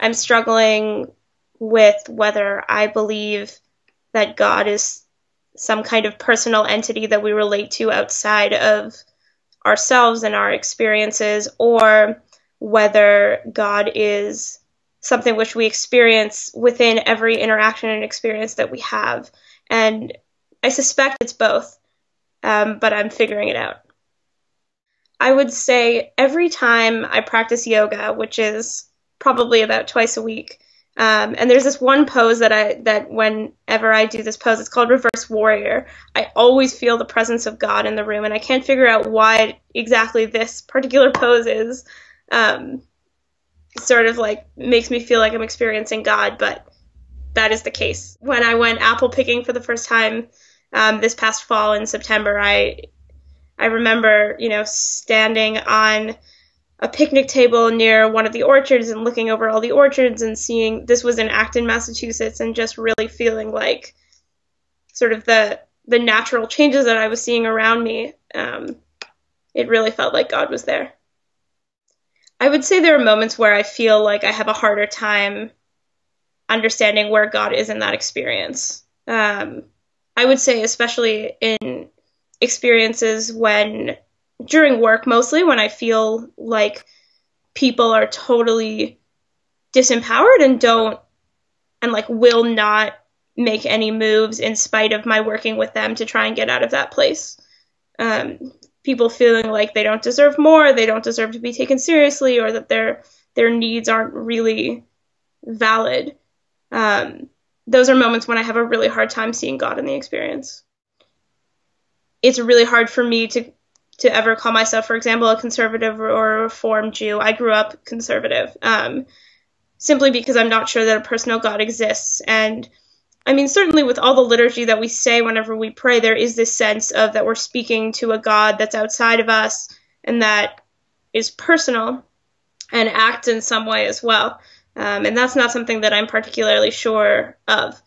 I'm struggling with whether I believe that God is some kind of personal entity that we relate to outside of ourselves and our experiences, or whether God is something which we experience within every interaction and experience that we have. And I suspect it's both, but I'm figuring it out. I would say every time I practice yoga, which is probably about twice a week, and there's this one pose that whenever I do this pose, it's called Reverse Warrior. I always feel the presence of God in the room, and I can't figure out why exactly this particular pose is sort of like makes me feel like I'm experiencing God, but that is the case. When I went apple picking for the first time this past fall in September, I remember, standing on a picnic table near one of the orchards and looking over all the orchards and seeing, this was in Acton, Massachusetts, and just really feeling like sort of the natural changes that I was seeing around me. It really felt like God was there. I would say there are moments where I feel like I have a harder time understanding where God is in that experience. I would say especially in experiences during work, mostly when I feel like people are totally disempowered and will not make any moves in spite of my working with them to try and get out of that place. People feeling like they don't deserve more, they don't deserve to be taken seriously, or that their needs aren't really valid. Those are moments when I have a really hard time seeing God in the experience. It's really hard for me to ever call myself, for example, a conservative or a Reformed Jew. I grew up conservative, simply because I'm not sure that a personal God exists. And I mean, certainly with all the liturgy that we say whenever we pray, there is this sense of that we're speaking to a God that's outside of us and that is personal and acts in some way as well. And that's not something that I'm particularly sure of.